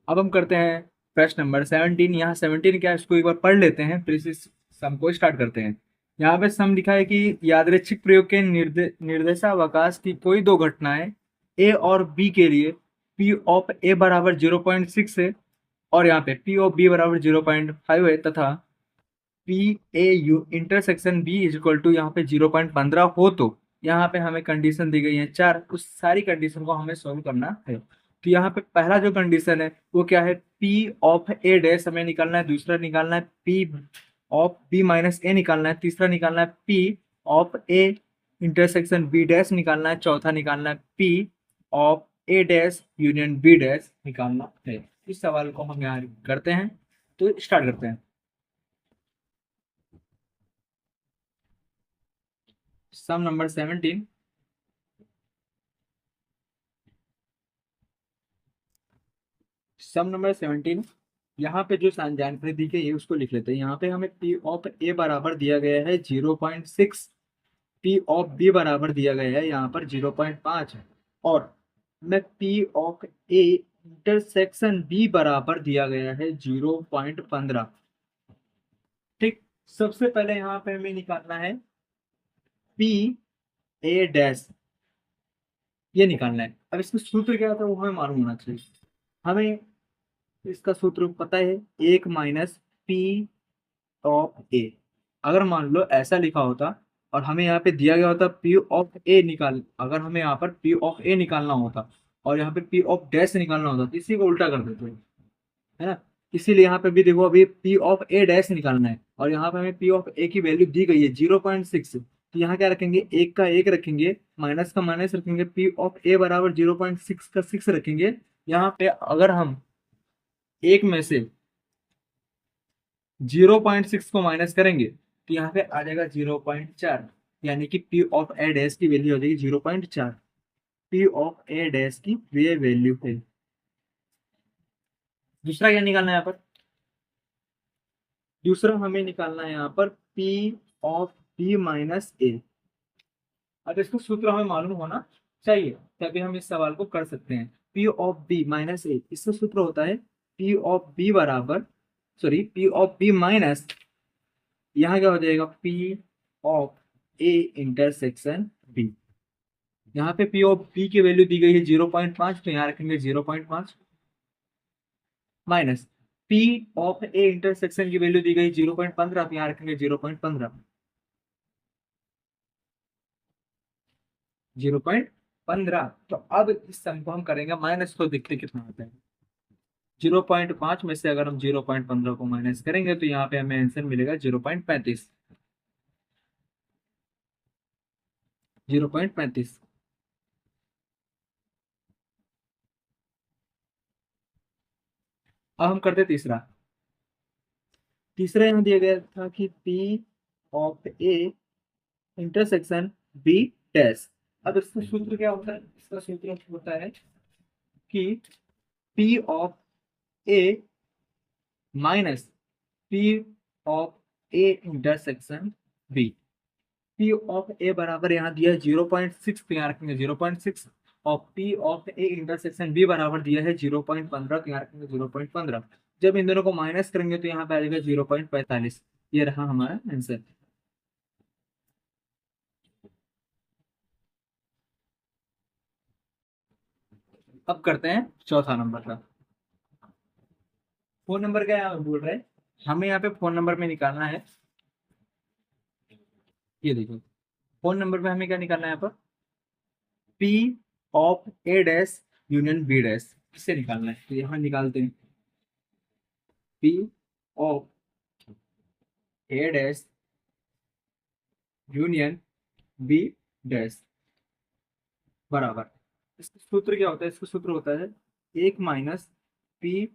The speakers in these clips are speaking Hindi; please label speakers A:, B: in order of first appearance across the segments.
A: अब हम करते हैं प्रश्न नंबर 17। यहाँ 17 क्या है, इसको एक बार पढ़ लेते हैं, फिर इस सम को स्टार्ट करते हैं। यहाँ पे सम लिखा है कि यादृच्छिक प्रयोग के निर्देशावकाश की कोई दो घटनाएं ए और बी के लिए पी ऑफ ए बराबर 0.6 है और यहाँ पे पी ऑफ बी बराबर 0.5 है, तथा P A U intersection B is equal to यहाँ पे 0.15 हो, तो यहाँ पे हमें कंडीशन दी गई है चार। उस सारी कंडीशन को हमें सॉल्व करना है। तो यहाँ पे पहला जो कंडीशन है वो क्या है, पी ऑफ ए डैश हमें निकालना है, दूसरा निकालना है P of B minus A निकालना है, तीसरा निकालना है P of A intersection B dash निकालना है, चौथा निकालना है P of A dash union B dash निकालना है। इस सवाल को हम यहाँ करते हैं, तो स्टार्ट करते हैं। सम नंबर 17। सम नंबर 17, यहाँ पे जो जानकारी दी गई है उसको लिख लेते हैं। यहाँ पे हमें पी ऑफ ए बराबर दिया गया है 0.6, पी ऑफ बी बराबर दिया गया है यहाँ पर 0.5 है, और मैं P of A intersection B बराबर दिया गया है 0.15। ठीक। सबसे पहले यहाँ पे हमें निकालना है पी ए डैश, ये निकालना है। अब इसका सूत्र क्या था वो हमें मालूम होना चाहिए। हमें इसका सूत्र पता है, एक माइनस पी ऑफ ए। अगर मान लो ऐसा लिखा होता और हमें यहाँ पे दिया गया होता पी ऑफ ए निकाल, अगर हमें यहाँ पर पी ऑफ ए निकालना होता और यहाँ पे पी ऑफ डैश निकालना होता तो इसी को उल्टा कर देते, है ना। इसीलिए यहाँ पे भी देखो, अभी पी ऑफ ए डैश निकालना है और यहाँ पे हमें पी ऑफ ए की वैल्यू दी गई है 0.6। तो यहाँ क्या रखेंगे, एक का एक रखेंगे, माइनस का माइनस रखेंगे, पी ऑफ ए बराबर 0.6 का 6 रखेंगे। यहाँ पे अगर हम एक में से 0.6 को माइनस करेंगे तो यहाँ पे आ जाएगा 0.4, यानी कि पी ऑफ ए डैश की वैल्यू हो जाएगी 0.4। पी ऑफ ए डैश की ये वैल्यू है। दूसरा क्या निकालना है यहाँ पर, दूसरा हमें निकालना है यहाँ पर पी ऑफ बी माइनस ए। अब इसको सूत्र हमें मालूम होना चाहिए, तभी हम इस सवाल को कर सकते हैं। P of B minus A, इसका सूत्र होता है पी ऑफ बी बराबर, sorry P of B minus, यहाँ क्या हो जाएगा, P of A intersection B. यहाँ पे पी ऑफ बी की वैल्यू दी गई है 0.5, तो यहाँ रखेंगे 0.5 minus P of A intersection की वैल्यू दी गई 0.15, तो यहाँ रखेंगे 0.15, 0.15। तो अब इस सम को हम करेंगे माइनस, तो देखते कितना आता है। 0.5 में से अगर हम 0.15 को माइनस करेंगे तो यहाँ पे हमें आंसर मिलेगा 0.35, 0.35। अब हम करते तीसरा। तीसरा यहाँ दिया गया था कि P of A intersection B dash. अब इसका सूत्र क्या होता है, इसका सूत्र होता है कि P of A minus P of A intersection B. P of A बराबर यहाँ दिया है 0.6, तो यहाँ रखेंगे 0.6, और P of A intersection B बराबर दिया है 0.15, तो यहाँ रखेंगे 0.15। जब इन दोनों को माइनस करेंगे तो यहाँ पे आ जाएगा 0.45। ये रहा हमारा आंसर। अब करते हैं चौथा नंबर का। फोन नंबर क्या यहाँ बोल रहे हैं, हमें यहाँ पे फोन नंबर में निकालना है। ये देखो, फोन नंबर में हमें क्या निकालना है यहाँ पर, P of A dash union B dash, इससे निकालना है। तो यहाँ निकालते हैं P of A dash union B dash बराबर, इसका सूत्र क्या होता है, इसका सूत्र होता है एक minus P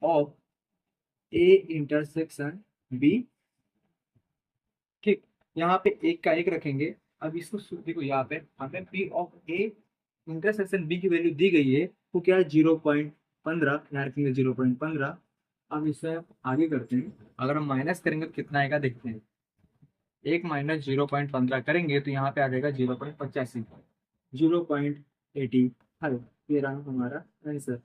A: of A intersection B. ठीक। यहाँ पे एक का एक रखेंगे। अब इसको देखो, यहाँ पे हमें P of A intersection B की वैल्यू दी गई है, वो क्या है 0.15, यहाँ रखेंगे 0.15। अब इसे आगे करते हैं, अगर हम माइनस करेंगे तो कितना आएगा देखते हैं। एक माइनस 0.15 करेंगे तो यहाँ पे आ जाएगा 0.85, 0.85। ये रहा हमारा आंसर।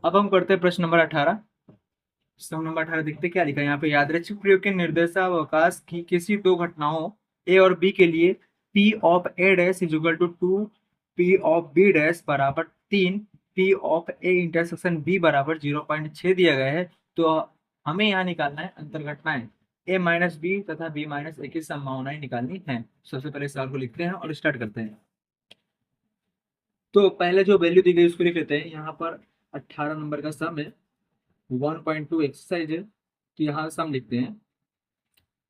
A: अब हम करते हैं प्रश्न नंबर 18। प्रश्न नंबर 18 देखते हैं क्या लिखा है यहाँ पे। यादृच्छिक प्रयोग के निर्देशावकाश की किसी दो घटनाओं ए और बी के लिए P of A dash is equal to 2 P of B dash बराबर 3 P of A intersection B बराबर 0.6 दिया गया है। तो हमें यहाँ निकालना है अंतर घटनाएं ए माइनस बी तथा बी माइनस ए की संभावनाएं निकालनी है। सबसे पहले इस सवाल को लिखते हैं और स्टार्ट करते हैं। तो पहले जो वैल्यू दी गई उसको लिख लेते हैं। यहाँ पर 18 नंबर का सम है, 1.2 एक्सरसाइज है। तो यहाँ सम लिखते हैं।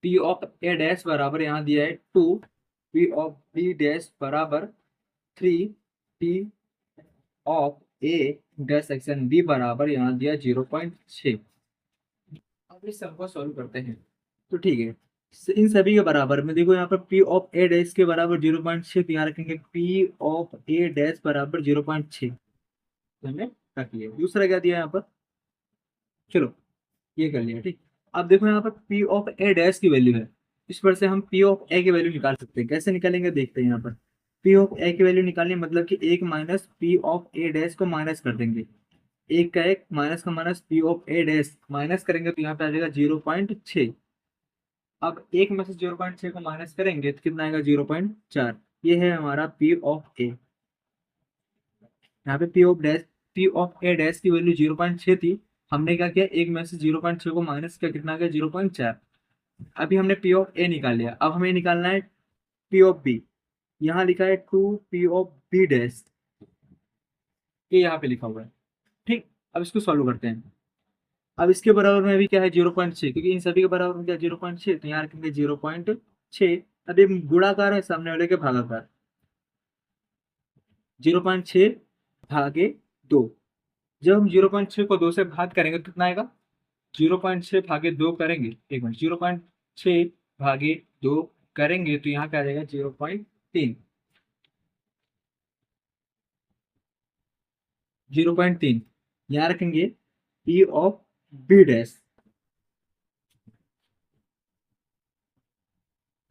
A: पी ऑफ ए डैश बराबर यहाँ दिया है 2 पी ऑफ बी डैश बराबर 3 P of A intersection B बराबर यहाँ दिया 0.6। अब इस सम को सॉल्व करते हैं। तो ठीक है, इन सभी के बराबर में देखो यहाँ पर पी ऑफ ए डैश के बराबर 0.6, तो यहाँ रखेंगे पी ऑफ ए डैश बराबर 0.6। तो हमने रख लिया। दूसरा क्या दिया यहाँ पर, चलो ये कर लिया ठीक। अब देखो यहाँ पर पी ऑफ ए डैश की वैल्यू है, इस पर से हम पी ऑफ ए की वैल्यू निकाल सकते हैं। कैसे निकालेंगे देखते हैं। यहाँ पर पी ऑफ ए की वैल्यू निकालनी मतलब कि एक minus P of A dash को माइनस कर देंगे। एक का एक माइनस का minus P of A dash minus करेंगे तो यहाँ पे आ जाएगा 0.6। अब एक में से 0.6 को माइनस करेंगे तो कितना आएगा 0.4। ये है हमारा पी ऑफ ए। यहाँ पे पी ऑफ ए डैश की वैल्यू 0.6 थी। हमने क्या किया, एक में से 0.6 को माइनस किया, कितना आ गया 0.4। अभी हमने पी ऑफ ए निकाल लिया। अब हमें निकालना है पी ऑफ बी। यहाँ लिखा है 2 पी ऑफ बी डैश, ये यहाँ पे लिखा हुआ है ठीक। अब इसको सॉल्व करते हैं। अब इसके बराबर में भी क्या है 0.6, क्योंकि इन सभी के बराबर में क्या 0.6, तो यहाँ रखेंगे 0.6। अब ये गुणाकार है, सामने वाले के भागाकार। 0.6 भागे 2। जब हम 0.6 को 2 से भाग करेंगे तो कितना आएगा, 0.6 भागे 2 करेंगे, एक मिनट, 0.6 भागे 2 करेंगे तो यहाँ क्या आ जाएगा 0.3। 0.3 यहाँ रखेंगे P of B dash,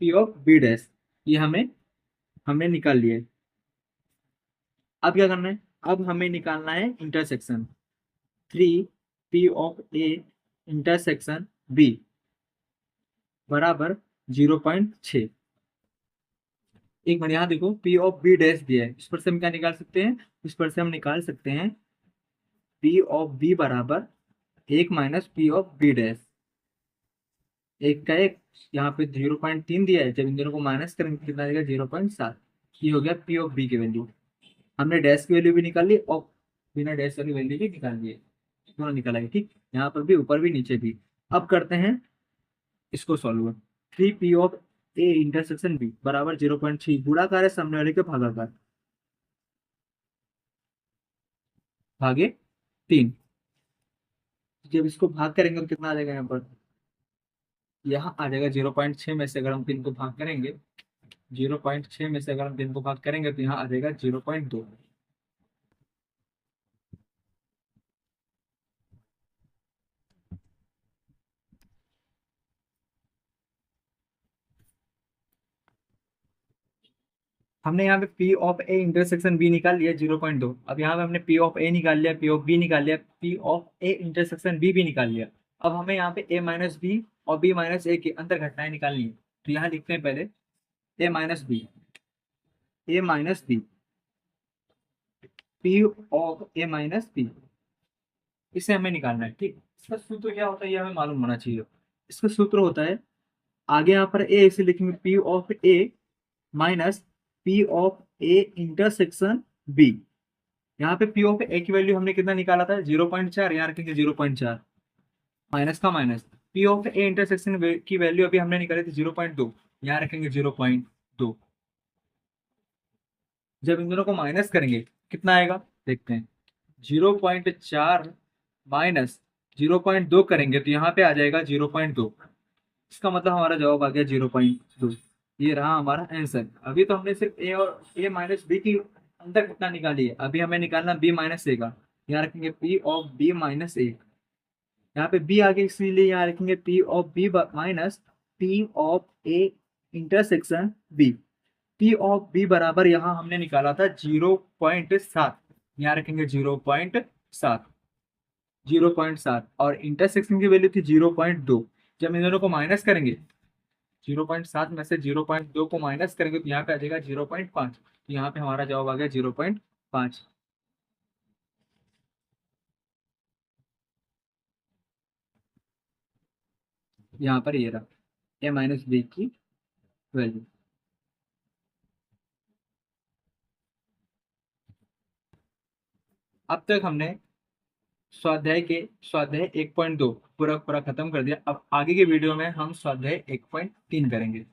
A: P of B dash ये हमने निकाल लिया है। अब क्या करना है, अब हमें निकालना है intersection 3 P of A intersection B बराबर 0.6। एक मिनट, यहाँ देखो पी ऑफ बी डैश दिया है, इस पर से हम क्या निकाल सकते हैं, इस पर से हम निकाल सकते हैं पी ऑफ बी बराबर 1 minus P of B dash. एक का एक, यहाँ पे 0.3 दिया है, जब इन दोनों को माइनस करेंगे कितना आएगा 0.7। ये हो गया पी ऑफ बी की वैल्यू। हमने डैश की वैल्यू भी निकाल ली और बिना डैश वाली वैल्यू भी निकाल ली है, दोनों निकाला है ठीक। यहाँ पर भी, ऊपर भी, नीचे भी। अब करते हैं इसको solve. 3 P of A intersection B बराबर 0.6, गुणाकार है सामने वाले के भागाकार, भागे 3। जब इसको भाग करेंगे तो कितना आ जाएगा, यहाँ आ जाएगा 0.6 में से अगर हम 3 को भाग करेंगे, 0.6 में से अगर हम 3 को भाग करेंगे तो यहाँ आ जाएगा 0.2। हमने यहाँ पे P of A intersection B निकाल लिया 0.2। अब यहाँ पे हमने पी ऑफ ए निकाल लिया, पी ऑफ बी निकाल लिया, P of A intersection B भी निकाल लिया। अब हमें यहाँ पे ए माइनस बी और बी माइनस ए की अंतर घटनाएं निकालनी है। तो यहाँ लिखते हैं पहले A minus B, A minus B, P of A minus B, इसे हमें निकालना है ठीक। इसका सूत्र क्या होता है ये हमें मालूम होना चाहिए। इसका सूत्र होता है, आगे यहाँ पर ए इसे लिखेंगे P of A minus P of A intersection B. यहाँ पे पी ऑफ ए की वैल्यू हमने कितना निकाला था 0.4, यहाँ रखेंगे 0.4, माइनस का minus. P of A intersection की वैल्यू अभी हमने निकाली थी 0.2, यहाँ रखेंगे 0.2। जब इन दोनों को माइनस करेंगे कितना आएगा देखते हैं, 0.4 माइनस 0.2 करेंगे तो यहाँ पे आ जाएगा 0.2। इसका मतलब हमारा जवाब आ गया 0.2। ये रहा हमारा आंसर। अभी तो हमने सिर्फ ए और ए माइनस बी की अंतर कितना निकाली है, अभी हमें निकालना बी माइनस ए का। यहाँ रखेंगे P of B minus A, यहाँ पे बी आगे इसीलिए यहाँ रखेंगे P of B minus P of A intersection B. P of B बराबर यहाँ हमने निकाला था 0.7, यहाँ रखेंगे 0.7। 0.7 और इंटरसेक्शन की वैल्यू थी 0.2। जब इन दोनों को माइनस करेंगे, 0.7 में से 0.2 को माइनस करेंगे तो यहाँ पे आ जाएगा 0.5। तो यहाँ पे हमारा जवाब आ गया 0.5। यहाँ पर ये रहा a-b की वैल्यू। अब तक हमने स्वाध्याय 1.2 पूरा पूरा खत्म कर दिया। अब आगे के वीडियो में हम स्वाध्याय 1.3 करेंगे।